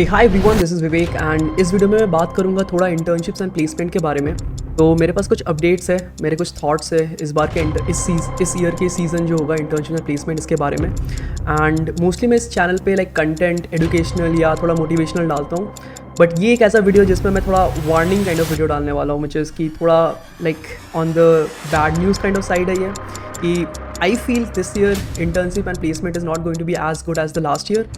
Hi everyone, this is Vivek and इस video में मैं बात करूंगा थोड़ा इंटर्नशिप्स एंड प्लेसमेंट के बारे में। तो मेरे पास कुछ अपडेट्स है, मेरे कुछ थॉट्स है इस बार के इस ईयर के सीज़न जो होगा इंटर्नशिप एंड प्लेसमेंट इसके बारे में। एंड मोस्टली मैं इस चैनल पे लाइक कंटेंट एजुकेशनल या थोड़ा मोटिवेशनल डालता हूँ, बट ये एक ऐसा वीडियो जिसमें मैं थोड़ा वार्निंग काइंड ऑफ वीडियो डालने वाला हूँ, मुझे इसकी थोड़ा like on the bad news kind of side है ये कि I feel this year internship and placement is not going to be as good as the last year.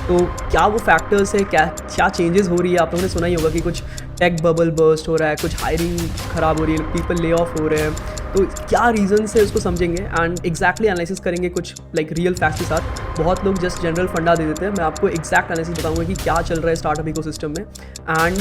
तो क्या वो फैक्टर्स है, क्या चेंजेस हो रही है। आप लोगों ने सुना ही होगा कि कुछ टेक बबल बर्स्ट हो रहा है, कुछ हायरिंग ख़राब हो रही है, पीपल ले ऑफ हो रहे हैं। तो क्या रीज़न्स है उसको समझेंगे एंड एग्जैक्टली एनालिसिस करेंगे कुछ लाइक रियल फैक्ट्स के साथ। बहुत लोग जस्ट जनरल फंडा दे देते हैं, मैं आपको एग्जैक्ट एनालिसिस बताऊंगा कि क्या चल रहा है स्टार्टअप इकोसिस्टम में एंड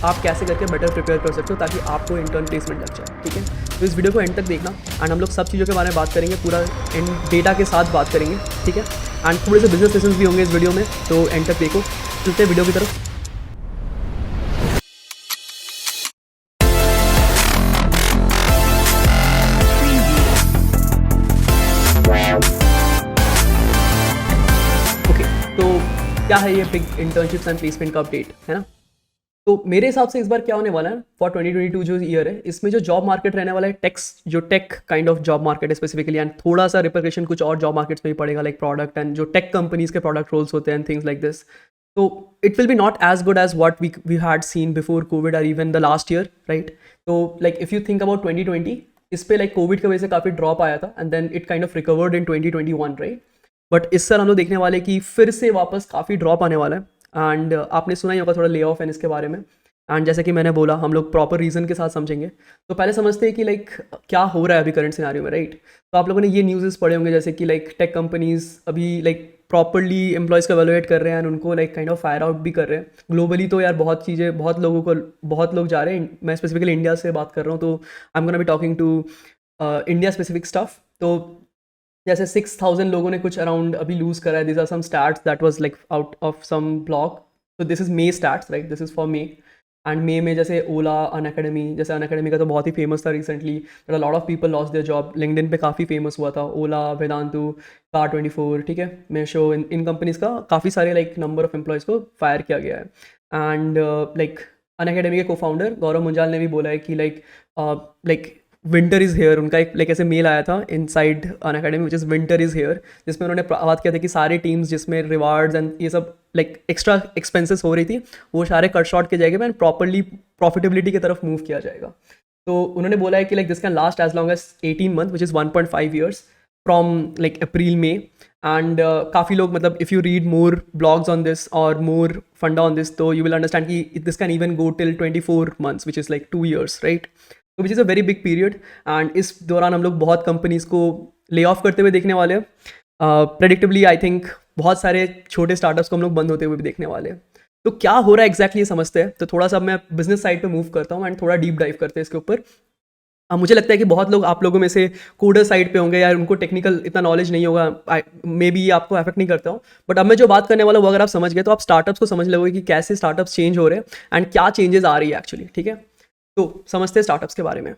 आप कैसे करके बेटर प्रिपेयर कर सकते हो ताकि आपको इंटर्न प्लेसमेंट लग जाए। ठीक है, तो इस वीडियो को एंड तक देखना एंड हम लोग सब चीज़ों के बारे में बात करेंगे, पूरा इन डेटा के साथ बात करेंगे। ठीक है, एंड थोड़े से बिजनेस लेसन्स भी होंगे इस वीडियो में, तो एंड तक देखो। चलते हैं वीडियो की तरफ। ओके, तो क्या है ये बिग इंटर्नशिप्स एंड प्लेसमेंट का अपडेट, है ना। तो मेरे हिसाब से इस बार क्या होने वाला है फॉर 2022 जो ईयर है, इसमें जो जॉब मार्केट रहने वाला है tech kind of job market है स्पेसिफिकली, एंड थोड़ा सा रिपरकेशन कुछ और जॉब मार्केट्स में भी पड़ेगा लाइक प्रोडक्ट एंड जो टेक कंपनीज के प्रोडक्ट रोल्स होते हैं एंड थिंग्स लाइक दिस। तो it will be not as good as what we had seen before Covid और even the last year, right. तो like if you think about 2020, इस पे like Covid की वजह से काफ़ी ड्रॉप आया था and then it kind of recovered in 2021, right. But इस साल हम लोग देखने वाले कि फिर से वापस काफ़ी ड्रॉप आने वाला है एंड आपने सुना ही होगा थोड़ा ले ऑफ एंड इसके बारे में। एंड जैसे कि मैंने बोला, हम लोग प्रॉपर रीज़न के साथ समझेंगे। तो पहले समझते हैं कि लाइक क्या हो रहा है अभी करंट सिनारियो में, राइट। तो आप लोगों ने ये न्यूज़ पढ़े होंगे जैसे कि लाइक टेक कंपनीज अभी लाइक प्रॉपरली एम्प्लॉयज़ को एवेलुएट कर रहे हैं एंड उनको like kind of fire out भी कर रहे हैं ग्लोबली। तो यार बहुत चीज़ें, बहुत लोग जा रहे हैं। मैं स्पेसिफिकली इंडिया से बात कर रहा हूँ, तो I am gonna be talking to India specific stuff. तो जैसे 6,000 लोगों ने कुछ अराउंड अभी लूज़ करा है। This are some stats that was like out of some blog. तो this is May stats, right, this is for May. And May में जैसे ओला, अनअकैडमी, जैसे अनअकैडमी का तो बहुत ही फेमस था recently, but a lot of people lost their job. LinkedIn पे काफ़ी फेमस हुआ था ओला, वेदांतु, कार24, ठीक है, मीशो, इन कंपनीज़ का काफ़ी सारे लाइक नंबर ऑफ एम्प्लॉयज़ को फायर किया गया है। एंड लाइक अनअकैडमी के को फाउंडर गौरव मुंजाल ने भी बोला है कि लाइक विंटर इज़ हेयर। उनका एक लाइक ऐसे मेल आया था inside Unacademy which is winter is here, जिसमें उन्होंने बात किया था कि सारी टीम्स जिसमें रिवार्ड्स एंड ये सब लाइक एक्स्ट्रा एक्सपेंसेस हो रही थी वो सारे कट शॉर्ट किए जाएंगे एंड प्रॉपरली प्रॉफिटेबिलिटी की तरफ मूव किया जाएगा। तो उन्होंने बोला है कि like this can last as long as 18 month which is 1.5 years from like April में। एंड काफ़ी लोग, मतलब if you read more blogs on this और मोर फंडा ऑन दिस, तो यू विल अंडरस्टैंड कि this can even go till 24 months which is like 2 years, right. तो which is a very big period and इस दौरान हम लोग बहुत कंपनीज़ को ले ऑफ करते हुए देखने वाले हैं। प्रेडिक्टिवली आई थिंक बहुत सारे छोटे स्टार्टअप्स को हम लोग बंद होते हुए भी देखने वाले हैं। तो क्या हो रहा है एग्जैक्टली ये समझते हैं। तो थोड़ा सा मैं बिजनेस साइड पे मूव करता हूँ एंड थोड़ा डीप डाइव करते हैं इसके ऊपर। मुझे लगता है कि बहुत लोग आप लोगों में से कोडर साइड पे होंगे या उनको टेक्निकल इतना नॉलेज नहीं होगा, मे बी आपको अफेक्ट नहीं करता हूँ। बट अब मैं जो बात करने वाला हूँ वो अगर आप समझ गए तो आप स्टार्टअप्स को समझ लोगे कि कैसे स्टार्टअप्स चेंज हो रहे हैं एंड क्या चेंजेस आ रही है एक्चुअली। ठीक है, तो समझते हैं स्टार्टअप्स के बारे में।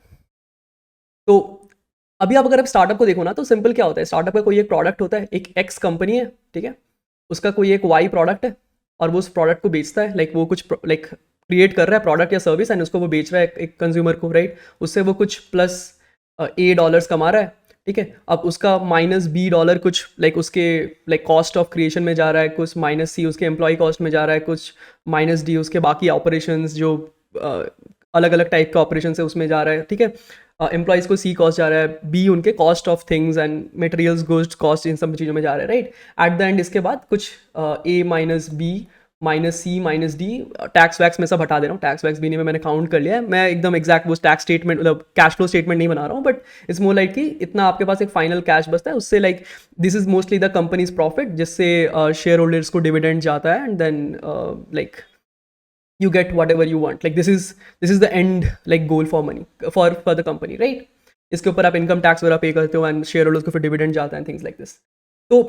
तो अभी आप अगर आप स्टार्टअप को देखो ना, तो सिंपल क्या होता है, स्टार्टअप का कोई एक प्रोडक्ट होता है, एक एक्स कंपनी है, ठीक है, उसका कोई एक वाई प्रोडक्ट है और वो उस प्रोडक्ट को बेचता है। लाइक वो कुछ लाइक क्रिएट कर रहा है प्रोडक्ट या सर्विस एंड उसको वो बेच रहा है एक कंज्यूमर को, राइट। उससे वो कुछ प्लस $A कमा रहा है, ठीक है। अब उसका -$B कुछ लाइक उसके लाइक कॉस्ट ऑफ क्रिएशन में जा रहा है, कुछ -C उसके एम्प्लॉय कॉस्ट में जा रहा है, कुछ -D उसके बाकी ऑपरेशंस जो अलग अलग टाइप के ऑपरेशन है उसमें जा रहा है, ठीक है। एम्प्लॉयज़ को C कॉस्ट जा रहा है, B उनके cost of things and materials goods cost, इन सब चीज़ों में जा रहा है, राइट। एट द एंड इसके बाद कुछ A -B -C -D tax wax में सब हटा दे रहा हूँ। टैक्स वैक्स भी नहीं, मैंने काउंट कर लिया है। मैं एकदम एग्जैक्ट वो टैक्स स्टेटमेंट मतलब कैश फ्लो स्टेटमेंट नहीं बना रहा हूँ, बट इट्स मोर लाइक कि इतना आपके पास एक फाइनल कैश बचता है, उससे like this is mostly the companies profit, जिससे शेयर होल्डर्स को डिविडेंड जाता है and then like you get whatever you want. Like this is the end like goal for money for the company, right? इसके ऊपर आप income tax वगैरह पे करते हो एंड शेयर होल्डर्स को फिर डिविडेंड जाता है, थिंग्स लाइक दिस। तो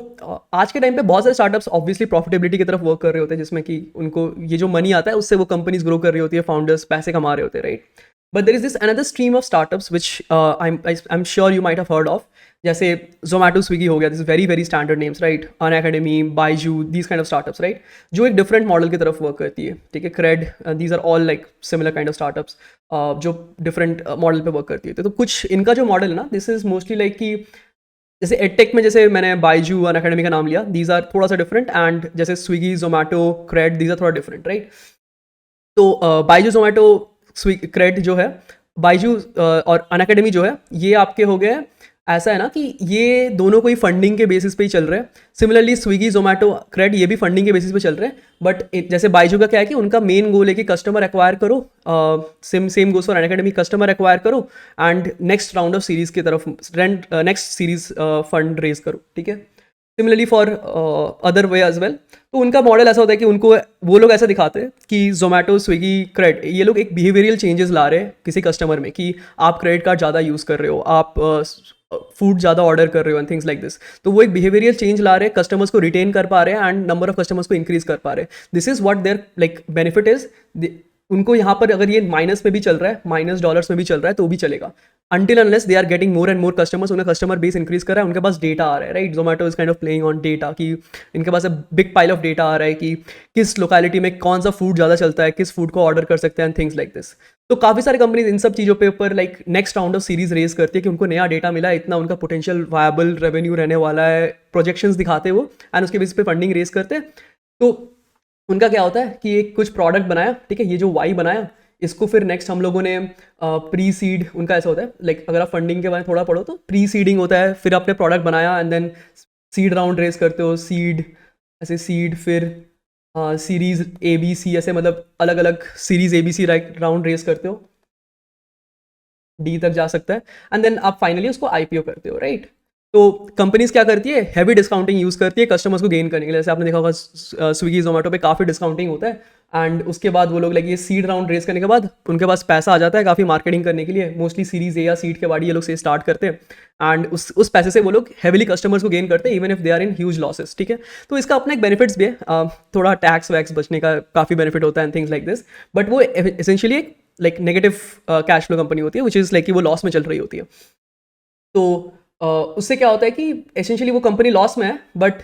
आज के टाइम पे बहुत सारे स्टार्टअप्स ऑब्वियसली प्रॉफिटेबिलिटी की तरफ वर्क कर रहे होते हैं, जिसमें कि उनको ये जो मनी आता है उससे वो कंपनीज ग्रो कर रही होती है, फाउंडर्स पैसे कमा रहे होते हैं, right. But there is this another stream of startups which I am sure you might have heard of, जैसे जोमेटो स्विगी हो गया, this is very very standard names right, Unacademy, Byju, these kind of startups right, जो एक different model की तरफ work करती है, ठीक है। CRED, these are all like similar kind of startups जो डिफरेंट मॉडल पे वर्क करती है। तो कुछ इनका जो मॉडल है ना, दिस इज मोस्टली लाइक कि जैसे एडटेक में जैसे मैंने बाइजू अन अकेडमी का नाम लिया, दीज आर थोड़ा सा डिफरेंट, एंड जैसे स्विगी, जोमेटो, क्रेड, दीज आर थोड़ा डिफरेंट राइट। तो बाइजू, जोमेटो, क्रेड जो है, बाइजू और अनअकैडमी जो है, ये आपके हो गए, ऐसा है ना कि ये दोनों कोई फंडिंग के बेसिस पे ही चल रहे हैं। सिमिलरली स्विगी, जोमेटो, क्रेड ये भी फंडिंग के बेसिस पे चल रहे हैं, बट जैसे बाइजू का क्या है कि उनका मेन गोल है कि कस्टमर एक्वायर करो, same goes for Unacademy, customer acquire करो and next round of series की तरफ, नेक्स्ट सीरीज फंड रेज करो, ठीक है। Similarly for other way as well, तो उनका मॉडल ऐसा होता है कि उनको वो लोग ऐसा दिखाते हैं कि जोमेटो, स्विगी, क्रेड, ये लोग एक बिहेवियरल चेंजेस ला रहे हैं किसी कस्टमर में, कि आप क्रेडिट कार्ड ज़्यादा यूज़ कर रहे हो, आप फूड ज़्यादा ऑर्डर कर रहे हो एंड थिंग्स लाइक दिस। तो वो एक बिहेवियरल चेंज ला रहे हैं, कस्टमर्स को रिटेन कर पा रहे हैं एंड नंबर ऑफ कस्टमर्स को इंक्रीज कर पा रहे हैं। This is what their like benefit is. उनको यहाँ पर अगर ये माइनस में भी चल रहा है, माइनस डॉलर्स में भी चल रहा है, तो भी चलेगा, until unless they are getting more and more customers, उन्हें कस्टमर बेस इंक्रीज कर रहा है, उनके पास डेटा आ रहा है right. Zomato is kind of playing on data, कि इनके पास बिग पाइल ऑफ डेटा आ रहा है कि किस लोकेलिटी में कौन सा फूड ज़्यादा चलता है, किस फूड को ऑर्डर कर सकते हैं एंड थिंग्स लाइक दिस। तो काफ़ी सारी कंपनीज इन सब चीज़ों पे ऊपर like next round of series raise करती है कि उनको नया डेटा मिला है, इतना उनका पोटेंशियल वायबल रेवेन्यू रहने वाला है, प्रोजेक्शंस दिखाते हैं वो, एंड उसके बेसिस पे फंडिंग रेज करते हैं। तो उनका क्या होता है कि एक कुछ प्रोडक्ट बनाया, ठीक है, ये जो वाई बनाया, इसको फिर नेक्स्ट हम लोगों ने प्री सीड, उनका ऐसा होता है लाइक अगर आप फंडिंग के बारे में थोड़ा पढ़ो तो प्री सीडिंग होता है, फिर आपने प्रोडक्ट बनाया and then seed round raise करते हो, सीड, ऐसे सीड, फिर सीरीज ए बी सी, ऐसे मतलब अलग अलग series A B C round raise करते हो, डी तक जा सकता है, एंड देन आप फाइनली उसको आईपीओ करते हो राइट। तो कंपनीज क्या करती है, हैवी डिस्काउंटिंग यूज़ करती है कस्टमर्स को गेन करने के लिए। जैसे आपने देखा होगा स्विगी, जोमेटो पे काफ़ी डिस्काउंटिंग होता है, एंड उसके बाद वो लोग लाइक ये सीड राउंड रेस करने के बाद उनके पास पैसा आ जाता है काफ़ी मार्केटिंग करने के लिए, मोस्टली सीरीज ए या सीड के बाद ये लोग से स्टार्ट करते हैं, एंड उस पैसे से वो लोग हैविली कस्टमर्स को गेन करते हैं even if they are in huge losses, ठीक है। तो इसका अपना एक बेनिफिट्स भी है, थोड़ा टैक्स वैक्स बचने का काफ़ी बेनिफिट होता है and things like this, but वो एसेंशियली एक like negative cash flow company होती है, विच इज़ लाइक कि वो लॉस में चल रही होती है। तो उससे क्या होता है कि एसेंशियली वो कंपनी लॉस में है, बट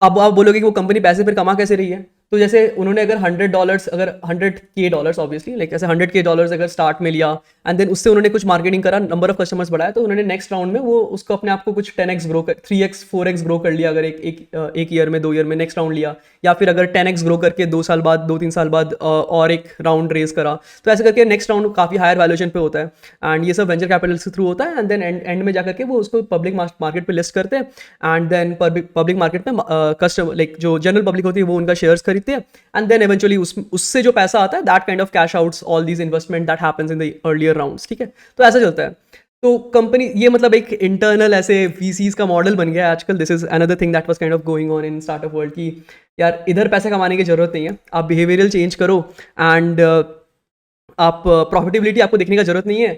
अब आप बोलोगे कि वो कंपनी पैसे फिर कमा कैसे रही है। तो जैसे उन्होंने अगर $100, अगर $100K ऑब्वियसली लाइक ऐसे $100K अगर स्टार्ट में लिया एंड देन उससे उन्होंने कुछ मार्केटिंग करा, नंबर ऑफ कस्टमर्स बढ़ाया, तो उन्होंने नेक्स्ट राउंड में वो उसको अपने आप को कुछ 10x ग्रो कर, 3x 4x ग्रो कर लिया अगर एक ईयर में, 2 ईयर में नेक्स्ट राउंड लिया, या फिर अगर 10x ग्रो करके 2 साल बाद, 2-3 साल बाद और एक राउंड रेज करा, तो ऐसे करके नेक्स्ट राउंड काफ़ी हायर वैल्यूएशन पे होता है, एंड ये सब वेंचर कैपिटल के थ्रू होता है, एंड देन एंड में जाकर के वो उसको पब्लिक मार्केट पे लिस्ट करते हैं, एंड देन पब्लिक मार्केट में कस्टमर लाइक जो जनरल पब्लिक होती है वो उनका शेयर्स खरीदते हैं, एंड देन एवेंचुअली उससे जो पैसा आता है, that kind of cash outs all these investment that happens in the earlier rounds, ठीक है। तो ऐसा चलता है। तो कंपनी ये मतलब एक इंटरनल ऐसे वीसीज का मॉडल बन गया है आजकल। This is another thing that was kind of going on in startup world कि यार इधर पैसे कमाने की जरूरत नहीं है, आप बिहेवियरल चेंज करो, एंड आप प्रॉफिटेबिलिटी आपको देखने का जरूरत नहीं है,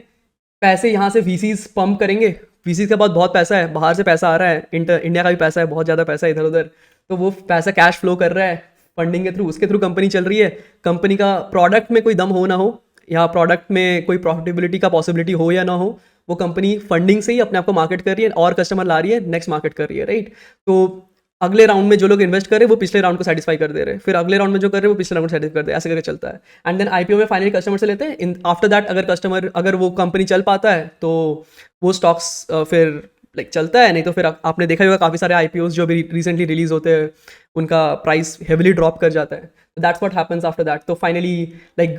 पैसे यहाँ से वीसीज पंप करेंगे, वीसीज के बाद बहुत पैसा है, बाहर से पैसा आ रहा है, इंडिया का भी पैसा है, बहुत ज़्यादा पैसा है इधर उधर, तो वो पैसा कैश फ्लो कर रहा है फंडिंग के थ्रू, उसके थ्रू कंपनी चल रही है। कंपनी का प्रोडक्ट में कोई दम हो ना हो, या प्रोडक्ट में कोई प्रॉफिटेबिलिटी का पॉसिबिलिटी हो या ना हो, वो कंपनी फंडिंग से ही अपने आप को मार्केट कर रही है और कस्टमर ला रही है, नेक्स्ट मार्केट कर रही है राइट। तो अगले राउंड में जो लोग इन्वेस्ट कर रहे हैं वो पिछले राउंड को सेटिस्फाई कर दे रहे हैं, फिर अगले राउंड में जो कर रहे हैं वो पिछले राउंड को सेटिस्फाई कर दे, ऐसे करके चलता है, एंड देन आईपीओ में फाइनली कस्टमर से लेते हैं। इन आफ्टर दैट अगर वो कंपनी चल पाता है तो वो स्टॉक्स फिर लाइक चलता है, नहीं तो फिर आपने देखा ही होगा काफ़ी सारे आईपीओज जो भी रिसेंटली रिलीज होते हैं उनका प्राइस हेविली ड्रॉप कर जाता है। That's what happens after that. तो फाइनली लाइक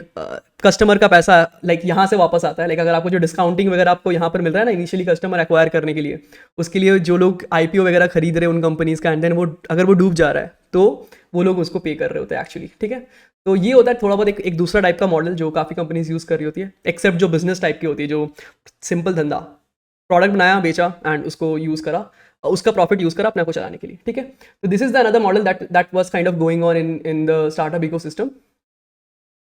कस्टमर का पैसा लाइक यहाँ से वापस आता है, लाइक अगर आपको जो डिस्काउंटिंग वगैरह आपको यहाँ पर मिल रहा है ना इनिशियली कस्टमर एक्वायर करने के लिए, उसके लिए जो लोग आईपीओ वगैरह खरीद रहे हैं उन कंपनीज का, एंड देन वो अगर वो डूब जा रहा है तो वो लोग उसको पे कर रहे होते हैं एक्चुअली, ठीक है। तो ये होता है थोड़ा बहुत एक दूसरा टाइप का मॉडल जो काफ़ी कंपनीज यूज़ कर रही होती है, एक्सेप्ट जो बिजनेस टाइप की होती है, जो सिंपल धंधा, प्रोडक्ट बनाया, बेचा एंड उसको यूज़ करा, उसका प्रॉफिट यूज़ करा अपने को चलाने के लिए, ठीक है। तो this is the another model that was kind of going on in the startup ecosystem.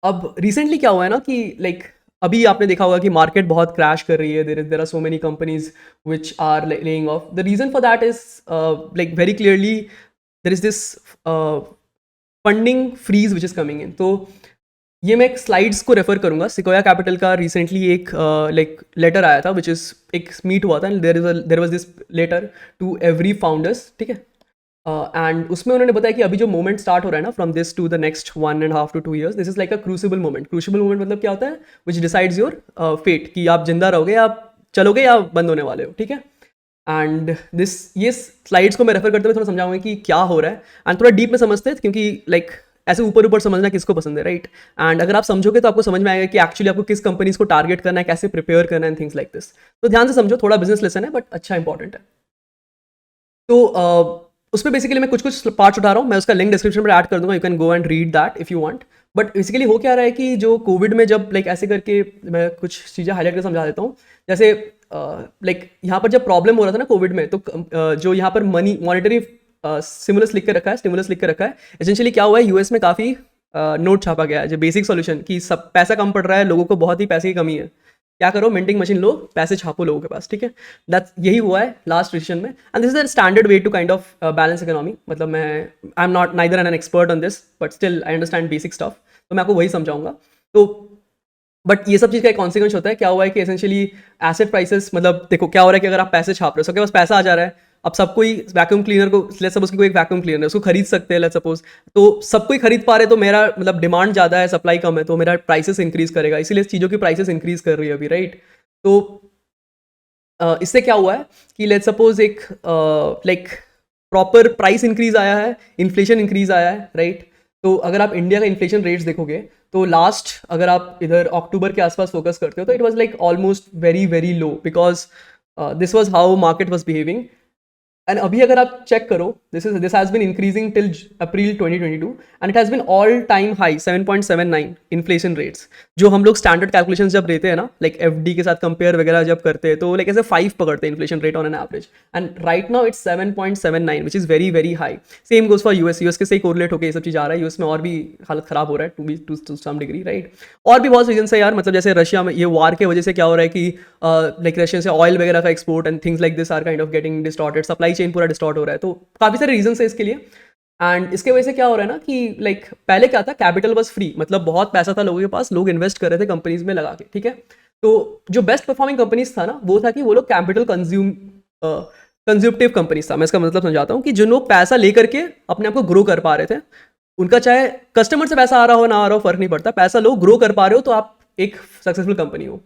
अब रिसेंटली क्या हुआ है ना कि लाइक अभी आपने देखा होगा कि मार्केट बहुत क्रैश कर रही है, there are so many companies which are laying off. The reason for that is like very clearly there is this funding freeze which is coming in. तो ये मैं एक स्लाइड्स को रेफर करूंगा। सिकोया कैपिटल का रिसेंटली एक like letter आया था विच इज़ एक मीट हुआ था, and there was this letter to every founders, ठीक है। एंड उसमें उन्होंने बताया कि अभी जो मोमेंट स्टार्ट हो रहा है ना from this to the next 1.5 to 2 years, this is like a crucible moment. Crucible moment मतलब क्या होता है, विच डिसाइड्स योर फेट, कि आप जिंदा रहोगे या आप चलोगे या बंद होने वाले हो, ठीक है। एंड ये स्लाइड्स को मैं रेफर करते हुए थोड़ा समझाऊंगा कि क्या हो रहा है, एंड थोड़ा डीप में समझते हैं, क्योंकि लाइक ऐसे ऊपर ऊपर समझना किसको पसंद है, राइट। एंड अगर आप समझोगे तो आपको समझ में आएगा कि एक्चुअली आपको किस कंपनीज को टारगेट करना है, कैसे प्रिपेयर करना है, एंड थिंग्स लाइक दिस। तो ध्यान से समझो, थोड़ा बिजनेस लेसन है बट अच्छा इंपॉर्टेंट है। तो उसमें बेसिकली मैं कुछ कुछ पार्ट्स उठा रहा हूँ, मैं उसका लिंक डिस्क्रिप्शन में ऐड कर दूंगा, you can go and read that if you want. But basically हो क्या रहा है कि जो कोविड में जब लाइक ऐसे करके, मैं कुछ चीज़ें हाईलाइट कर समझा देता हूँ। जैसे लाइक यहाँ पर जब प्रॉब्लम हो रहा था ना कोविड में, तो जो यहाँ पर मॉनिटरी स्टिमुलस लिख के रखा है, स्टिमुलस लिख के रखा है, एसेंशियली क्या हुआ है, यूएस में काफ़ी नोट छापा गया है, जो बेसिक सॉल्यूशन कि सब पैसा कम पड़ रहा है, लोगों को बहुत ही पैसे की कमी है, क्या करो, मिंटिंग मशीन लो, पैसे छापो लोगों के पास, ठीक है। दैट्स यही हुआ है लास्ट डिसीजन में, and this is the standard way to kind of balance economy. मतलब मैं I am not neither an expert on this, but still I understand basic stuff, तो मैं आपको वही समझाऊंगा। तो बट ये सब चीज़ का एक कॉन्सिक्वेंस होता है, क्या हुआ है कि एसेंशियली एसेट प्राइसेस, मतलब देखो क्या हो रहा है कि अगर आप पैसे छाप रहे हो, सबके पास पैसा आ जा रहा है, अब सबको ही वैक्यूम क्लीनर को, लेट्स सपोज कोई एक वैक्यूम क्लीनर है, उसको खरीद सकते हैं लेट्स सपोज, तो सबको ही खरीद पा रहे, तो मेरा मतलब डिमांड ज़्यादा है, सप्लाई कम है, तो मेरा प्राइसेस इंक्रीज करेगा, इसीलिए चीज़ों की प्राइसेस इंक्रीज कर रही है अभी, राइट। तो इससे क्या हुआ है कि लेट्स सपोज एक लाइक प्रॉपर प्राइस इंक्रीज आया है, इन्फ्लेशन इंक्रीज आया है, राइट। तो अगर आप इंडिया का इन्फ्लेशन रेट्स देखोगे, तो लास्ट अगर आप इधर अक्टूबर के आसपास फोकस करते हो, तो it was like almost very very low, because this was how market was behaving. And अभी अगर आप चेक करो, this has been increasing till April 2022, and it has been all time high 7.79 inflation rates. जो हम लोग standard calculations जब देते हैं ना, लाइक एफडी के साथ कंपेयर वगैरह जब करते हैं, तो लाइक ऐसे 5 पकड़ते हैं inflation rate on an average, and right now it's 7.79, which is very very high. Same goes for US के से कोरिलेट होकर ये सब चीज़ आ रहा है, यूएस में और भी हालत खराब हो रहा है टू सम डिग्री, राइट। और भी बहुत रीजन है यार, मतलब जैसे रशिया में ये वार के वजह से क्या हो रहा है कि लाइक रशिया से ऑयल वगैरह का export and things like this are kind of getting distorted, supply chain पूरा डिस्टॉर्ट हो रहा है, तो काफ़ी सारे रीजन है इसके लिए। एंड इसके वजह से क्या हो रहा है ना कि लाइक पहले क्या था, कैपिटल बस फ्री, मतलब बहुत पैसा था लोगों के पास, लोग इन्वेस्ट कर रहे थे कंपनीज में लगा के, ठीक है। तो जो बेस्ट परफॉर्मिंग कंपनीज था ना, वो था कि वो लोग कैपिटल कंज्यूमटिव कंपनीज था। मैं इसका मतलब समझाता हूँ कि जो लोग पैसा लेकर के अपने आप को ग्रो कर पा रहे थे, उनका चाहे कस्टमर से पैसा आ रहा हो ना आ रहा हो फर्क नहीं पड़ता, पैसा लो, ग्रो कर पा रहे हो, तो आप एक सक्सेसफुल कंपनी हो।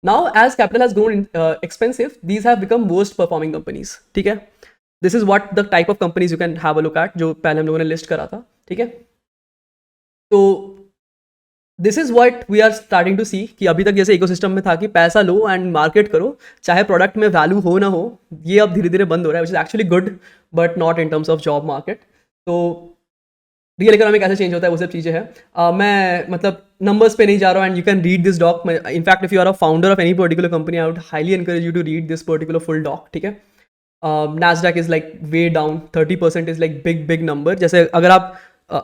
Now, as capital has grown expensive, these have become worst performing companies. ठीक है, this is what the type of companies you can have a look at, जो पहले हम लोगों ने लिस्ट करा था, ठीक है। तो this is what we are starting to see, कि अभी तक जैसे इकोसिस्टम में था कि पैसा लो एंड मार्केट करो, चाहे प्रोडक्ट में वैल्यू हो ना हो, ये अब धीरे धीरे बंद हो रहा है, which is actually good, but not in terms of job market. तो रियल इकोनॉमी कैसे चेंज होता है वो सब चीज़ें हैं। मैं मतलब नंबर्स पे नहीं जा रहा हूँ, and you can read this doc. In fact if you are a founder of any particular company, I would highly encourage you to read this particular full doc, ठीक है। Nasdaq is like way down 30%, is like big big number. जैसे अगर आप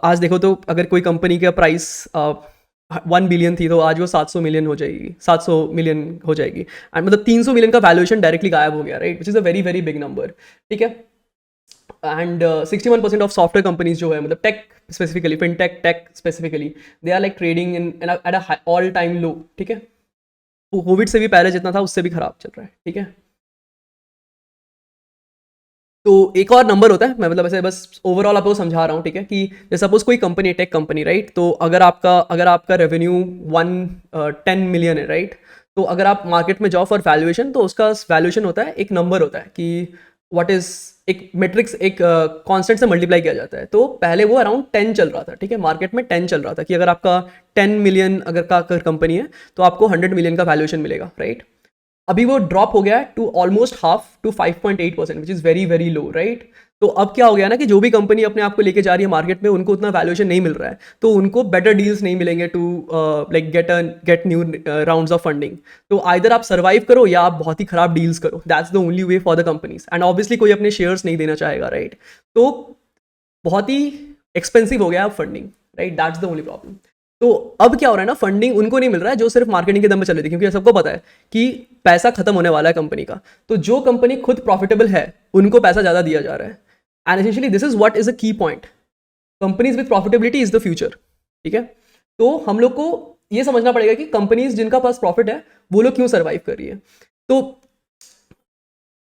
आज देखो, तो अगर कोई कंपनी का प्राइस 1 बिलियन थी, तो आज वो 700 मिलियन हो जाएगी, 700 मिलियन हो जाएगी, एंड मतलब 300 मिलियन का वैल्यूएशन डायरेक्टली गायब हो गया, right, which is a very very big number, ठीक है। एंड 61% ऑफ सॉफ्टवेयर कंपनीज जो है, मतलब tech specifically, fintech tech specifically, they are like trading in at a all time low, ठीक है। कोविड से भी पहले जितना था उससे भी खराब चल रहा है, ठीक है। तो एक और नंबर होता है, मैं मतलब ऐसे बस ओवरऑल आपको समझा रहा हूँ, ठीक है, कि जैसे सपोज कोई कंपनी, टेक कंपनी, राइट, तो अगर आपका रेवेन्यू 10 मिलियन है, राइट, तो अगर आप मार्केट में जाओ फॉर वैल्यूएशन, तो उसका वैल्यूएशन होता है, एक नंबर होता है कि व्हाट इज एक मेट्रिक्स, एक कांस्टेंट से मल्टीप्लाई किया जाता है। तो पहले वो अराउंड 10 चल रहा था, ठीक है, मार्केट में 10 चल रहा था कि अगर आपका 10 मिलियन अगर कंपनी है, तो आपको 100 मिलियन का वैल्यूएशन मिलेगा, राइट। अभी वो ड्रॉप हो गया है to almost half, to 5.8%, which is very very low, right. तो अब क्या हो गया ना कि जो भी कंपनी अपने आप को लेके जा रही है मार्केट में, उनको उतना वैल्यूएशन नहीं मिल रहा है, तो उनको बेटर डील्स नहीं मिलेंगे to like get new rounds of funding. तो आइदर आप सर्वाइव करो या आप बहुत ही खराब डील्स करो, that's the only way for the companies. And obviously कोई अपने शेयर्स नहीं देना चाहेगा, राइट। तो बहुत ही एक्सपेंसिव हो गया अब funding, right, that's the only problem. तो अब क्या हो रहा है ना, फंडिंग उनको नहीं मिल रहा है जो सिर्फ मार्केटिंग के दम पे चल रही थी, क्योंकि सबको पता है कि पैसा खत्म होने वाला है कंपनी का। तो जो कंपनी खुद प्रॉफिटेबल है, उनको पैसा ज़्यादा दिया जा रहा है, and essentially this is what is a key point. Companies with profitability is the future, ठीक है। तो हम लोग को ये समझना पड़ेगा कि कंपनीज जिनका पास प्रॉफिट है वो लोग क्यों सर्वाइव कर रही है। तो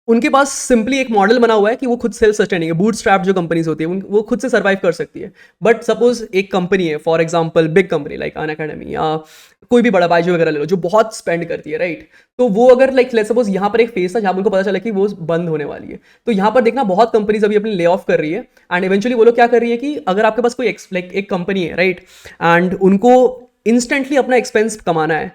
उनके पास सिंपली एक मॉडल बना हुआ है कि वो खुद सेल्फ सस्टेनिंग है, बूटस्ट्रैप जो कंपनीज होती है वो खुद से सर्वाइव कर सकती है। बट सपोज एक कंपनी है, for example big company like Unacademy या कोई भी बड़ा बाइजू वगैरह ले लो, जो बहुत स्पेंड करती है, राइट। तो वो अगर लाइक लेट्स सपोज यहाँ पर एक फेस था जहाँ पर उनको पता चला कि वो बंद होने वाली है, तो यहाँ पर देखना बहुत कंपनीज अभी अपनी ले ऑफ कर रही है। एंड इवेंचुअली वो लोग क्या कर रही है कि अगर आपके पास कोई लाइक एक कंपनी है, राइट, एंड उनको इंस्टेंटली अपना एक्सपेंस कमाना है,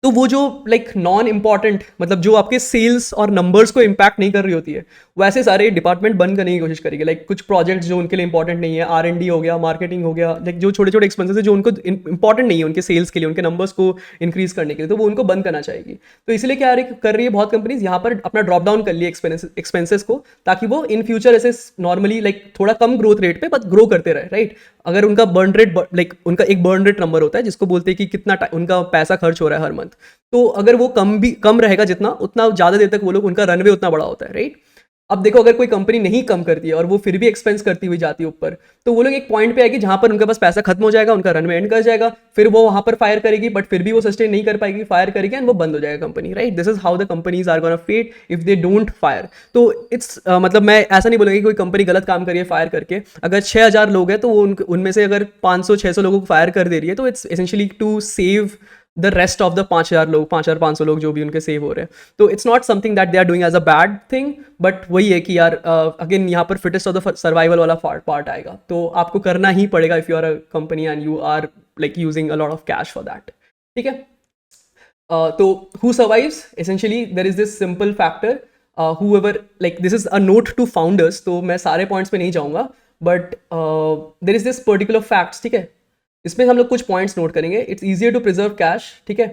तो वो जो लाइक नॉन इंपॉर्टेंट, मतलब जो आपके सेल्स और नंबर्स को इंपैक्ट नहीं कर रही होती है, वैसे सारे डिपार्टमेंट बंद करने की कोशिश करेगी। लाइक कुछ प्रोजेक्ट्स जो उनके लिए इंपॉर्टेंट नहीं है, R&D हो गया, मार्केटिंग हो गया, लाइक जो छोटे छोटे एक्सपेंसेस है जो उनको इंपॉर्टेंट नहीं है उनके सेल्स के लिए, उनके नंबर्स को इंक्रीज करने के लिए, तो वो उनको बंद करना चाहेगी। तो इसलिए क्या कर रही है बहुत कंपनीज यहाँ पर अपना ड्रॉप डाउन कर लिए एक्सपेंसेस को, ताकि वो इन फ्यूचर ऐसे नॉर्मली लाइक थोड़ा कम ग्रोथ रेट पे बट ग्रो करते रहे, राइट। अगर उनका बर्न रेट लाइक उनका एक बर्न रेट नंबर होता है जिसको बोलते हैं कि कितना उनका पैसा खर्च हो रहा है हर मंथ, तो अगर वो कम रहेगा जितना, उतना ज़्यादा देर तक वो लोग, उनका रनवे उतना बड़ा होता है, राइट। अब देखो अगर कोई कंपनी नहीं कम करती है और वो फिर भी एक्सपेंस करती हुई जाती है ऊपर, तो वो लोग एक पॉइंट पे आएगी जहां पर उनके पास पैसा खत्म हो जाएगा, उनका रनवे एंड कर जाएगा, फिर वो वहां पर फायर करेगी, बट फिर भी वो सस्टेन नहीं कर पाएगी, फायर करेगी एंड वो बंद हो जाएगा company, right. This is how the companies are gonna fade if they don't fire. तो इट्स मतलब मैं ऐसा नहीं बोलूँगा कि कोई कंपनी गलत काम करिए फायर करके। अगर 6,000 लोग हैं तो वो उनमें से अगर 500-600 लोगों को फायर कर दे रही है, तो it's essentially to save the rest of the 5,000 लोग, 5,500 लोग जो भी उनके सेव हो रहे हैं। तो it's not something that they are doing as a bad thing, but वही है कि यार अगेन यहाँ पर फिटेस्ट ऑफ द सर्वाइवल वाला पार्ट आएगा, तो आपको करना ही पड़ेगा if you are a company and you are like using a lot of cash for that, ठीक है। तो who survives, essentially there is this simple factor, whoever, like this is a note to founders, तो मैं सारे points पे नहीं जाऊंगा, but there is this particular facts, ठीक है। इसमें हम लोग कुछ पॉइंट्स नोट करेंगे। It's easier to preserve cash, ठीक है।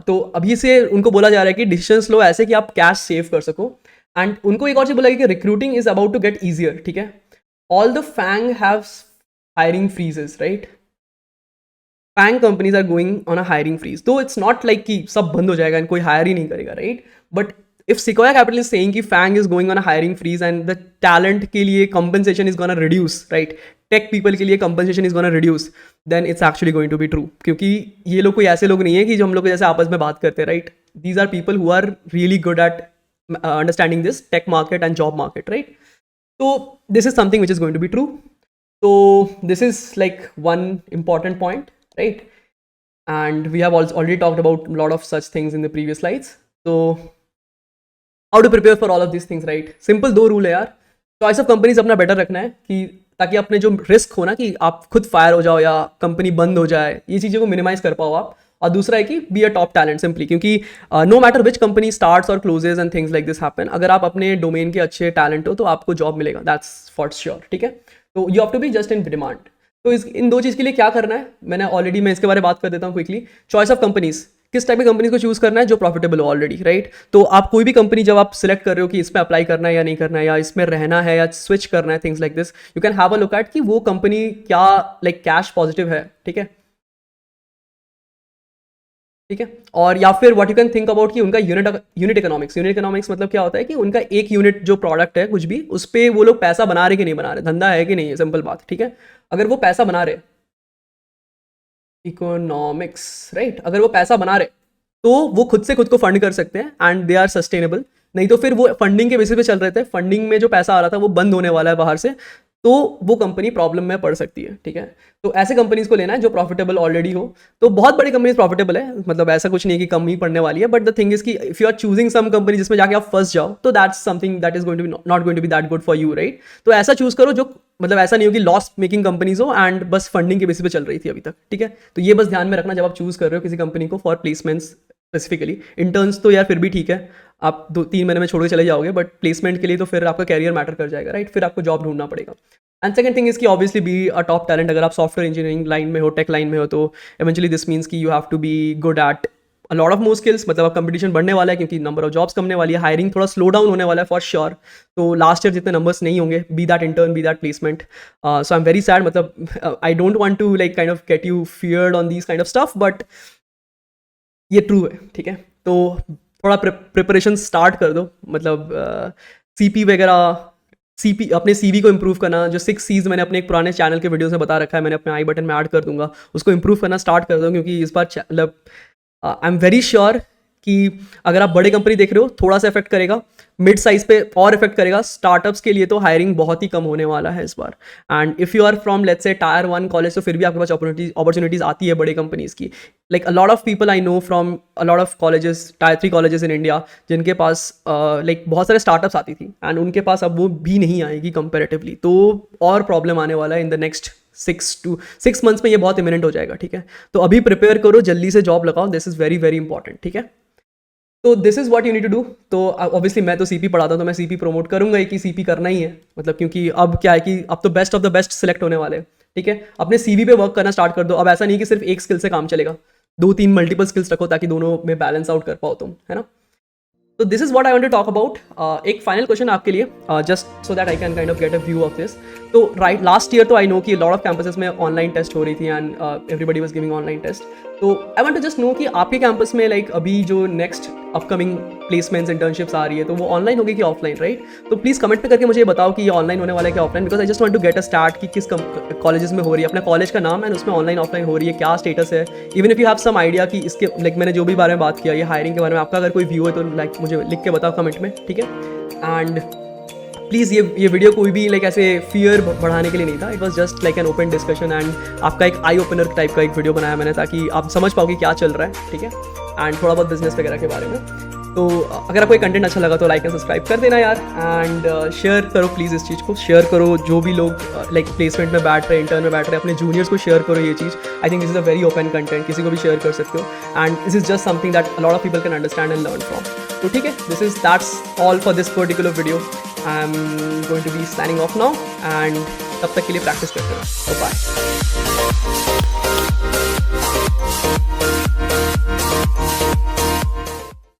तो अभी से उनको बोला जा रहा है कि डिसीजंस लो ऐसे कि आप कैश सेव कर सको। एंड उनको एक और चीज बोला गया कि recruiting is about to get easier, ठीक है। All the FAANG have hiring freezes, right. FAANG companies are going on a hiring freeze, तो इट्स नॉट लाइक कि सब बंद हो जाएगा एंड कोई हायर ही नहीं करेगा, right. But if Sequoia Capital is saying कि FANG is going on a hiring freeze and the talent के लिए compensation is gonna reduce, right? Tech people के लिए compensation is gonna reduce, then it's actually going to be true, क्योंकि ये लोग कोई ऐसे लोग नहीं है कि जो हम लोग जैसे आपस में बात करते हैं, right? These are people who are really good at understanding this tech market and job market, right? So this is something which is going to be true. So this is like one important point, right? And we have also already talked about a lot of such things in the previous slides. So how to prepare for all of this things, right. Simple 2 rule है यार। Choice of companies अपना better रखना है कि ताकि अपने जो risk हो ना कि आप खुद फायर हो जाओ या कंपनी बंद हो जाए, ये चीज़ों को मिनिमाइज कर पाओ आप। और दूसरा है कि be a top talent, simply क्योंकि no matter which company starts और closes and things like this happen, अगर आप अपने डोमेन के अच्छे टैलेंट हो तो आपको जॉब मिलेगा, दैट्स फॉर श्योर, ठीक है। तो you have to be just in demand. तो इन 2 चीज़ के लिए क्या करना है, मैं इसके बारे में बात कर देता हूँ क्विकली। चॉइस ऑफ कंपनीज, किस टाइप की कंपनीज को चूज करना है, जो प्रॉफिटेबल हो ऑलरेडी, राइट। तो आप कोई भी कंपनी जब आप सिलेक्ट कर रहे हो कि इसमें अप्लाई करना है या नहीं करना है, या इसमें रहना है या स्विच करना है, things like this, you can have a look at कि वो कंपनी क्या लाइक कैश पॉजिटिव है, ठीक है, ठीक है। और या फिर what you can think about कि उनका यूनिट इकोनॉमिक्स मतलब क्या होता है कि उनका एक यूनिट जो प्रोडक्ट है कुछ भी, उस पर वो लोग पैसा बना रहे कि नहीं बना रहे, धंधा है कि नहीं है, सिंपल बात, ठीक है। अगर वो पैसा बना रहे, इकोनॉमिक्स, राइट, अगर वो पैसा बना रहे तो वो खुद से खुद को फंड कर सकते हैं एंड दे आर सस्टेनेबल। नहीं तो फिर वो फंडिंग के बेसिस पे चल रहे थे, फंडिंग में जो पैसा आ रहा था वो बंद होने वाला है बाहर से, तो वो कंपनी प्रॉब्लम में पड़ सकती है, ठीक है। तो ऐसे कंपनीज को लेना है जो प्रॉफिटेबल ऑलरेडी हो। तो बहुत बड़ी कंपनीज प्रॉफिटेबल है, मतलब ऐसा कुछ नहीं है कि कम ही पड़ने वाली है, बट द थिंग इज कि if you are choosing some company जिसमें जाके आप फंस जाओ, तो that's something that is going to be not going to be that good for you, right. तो ऐसा चूज करो जो मतलब ऐसा नहीं हो कि लॉस मेकिंग कंपनीज हो एंड बस फंडिंग के बेसिस पे चल रही थी अभी तक, ठीक है। तो ये बस ध्यान में रखना जब आप चूज कर रहे हो किसी कंपनी को फॉर प्लेसमेंट्स स्पेसिफिकली। इंटर्न्स तो यार फिर भी ठीक है, आप 2-3 महीने में छोड़ के चले जाओगे, बट प्लेसमेंट के लिए तो फिर आपका कैरियर मैटर कर जाएगा, राइट। फिर आपको जॉब ढूंढना पड़ेगा। एंड सेकंड थिंग इज कि obviously B a top talent. अगर आप सॉफ्टवेयर इंजीनियरिंग लाइन में हो, टेक लाइन में हो, तो इवेंचुअली दिस मीन्स कि you have to be good at a lot of more skills. मतलब अब कंपटीशन बढ़ने वाला है क्योंकि नंबर ऑफ जॉब्स कमने वाली है, हायरिंग थोड़ा स्लो डाउन होने वाला है फॉर श्योर। तो लास्ट ईयर जितने नंबर्स नहीं होंगे, be that intern, be that placement. So I am very sad, मतलब I don't want to like kind of get you feared on these kind of stuff, but ये true है, ठीक है। तो थोड़ा प्रिपरेशन स्टार्ट कर दो, मतलब CP वगैरह सीपी अपने सीवी को इंप्रूव करना, जो 6 सीज मैंने अपने एक पुराने चैनल के वीडियोस में बता रखा है, मैंने अपने आई बटन में ऐड कर दूंगा, उसको इंप्रूव करना स्टार्ट कर दो, क्योंकि इस बार मतलब आई एम वेरी श्योर कि अगर आप बड़े कंपनी देख रहे हो थोड़ा सा इफेक्ट करेगा, मिड साइज पे और इफेक्ट करेगा, स्टार्टअप्स के लिए तो हायरिंग बहुत ही कम होने वाला है इस बार। And if you are from let's say tier 1 college, तो फिर भी आपके पास अपॉर्चुनिटीज आती है बड़े कंपनीज की। Like a lot of people I know from a lot of colleges, tyre 3 colleges in India, जिनके पास लाइक बहुत सारे स्टार्टअप्स आती थी, एंड उनके पास अब वो भी नहीं आएगी कंपेरेटिवली। तो और प्रॉब्लम आने वाला है इन द नेक्स्ट 6 मंथ्स में, ये बहुत इमिनेंट हो जाएगा, ठीक है। तो अभी प्रिपेयर करो, जल्दी से जॉब लगाओ, this is very very important, ठीक है। तो this is what you need to do. तो ऑब्वियसली मैं तो सीपी पढ़ाता हूँ, तो मैं सीपी प्रमोट करूंगा ही कि सीपी करना ही है, मतलब क्योंकि अब क्या है कि अब तो best of the best select होने वाले हैं, ठीक है। अपने सीवी पे वर्क करना स्टार्ट कर दो। अब ऐसा नहीं कि सिर्फ एक स्किल से काम चलेगा, 2-3 मल्टीपल स्किल्स रखो ताकि दोनों में बैलेंस आउट कर पाओ तुम, है ना। तो this is what I want to talk about. एक फाइनल क्वेश्चन आपके लिए, just so that I can kind of get a view of this. तो राइट, लास्ट ईयर तो आई नो कि लॉट ऑफ कैंपसेस में ऑनलाइन टेस्ट हो रही थी, and everybody was giving online test. तो I want to just know कि आपके कैंपस में लाइक अभी जो नेक्स्ट अपकमिंग प्लेसमेंट्स, इंटर्नशिप्स आ रही है, तो वो ऑनलाइन होगी कि ऑफलाइन, राइट। तो प्लीज़ कमेंट पे करके मुझे बताओ कि ये ऑनलाइन होने वाला है कि offline, because I just want to get a start कि किस कॉलेजेस में हो रही है, अपने कॉलेज का नाम एंड उसमें ऑनलाइन ऑफलाइन हो रही है, क्या स्टेटस है। Even if you have some idea कि इसके लाइक मैंने जो भी बारे में बात किया, ये हायरिंग के बारे में, आपका अगर कोई व्यू है तो लाइक मुझे लिख के बताओ कमेंट में, ठीक है। एंड प्लीज़ ये वीडियो कोई भी लाइक ऐसे फियर बढ़ाने के लिए नहीं था, it was just like an open discussion, and आपका एक आई ओपनर टाइप का एक वीडियो बनाया मैंने, ताकि आप समझ पाओ कि क्या चल रहा है, ठीक है। एंड थोड़ा बहुत बिजनेस वगैरह के बारे में। तो अगर आपको कंटेंट अच्छा लगा तो लाइक एंड सब्सक्राइब कर देना यार, एंड शेयर करो प्लीज़, इस चीज़ को शेयर करो। जो भी लोग लाइक प्लेसमेंट में बैठ रहे, इंटर्न में बैठ रहे, अपने जूनियर्स को शेयर करो ये चीज़। I think this is a very open content, किसी को भी शेयर कर सकते हो, and this is just something that a lot of people can understand and learn from. तो ठीक है, that's all for this particular video. I am going to be signing off now, and तब तक के लिए प्रैक्टिस करते रहो। Bye.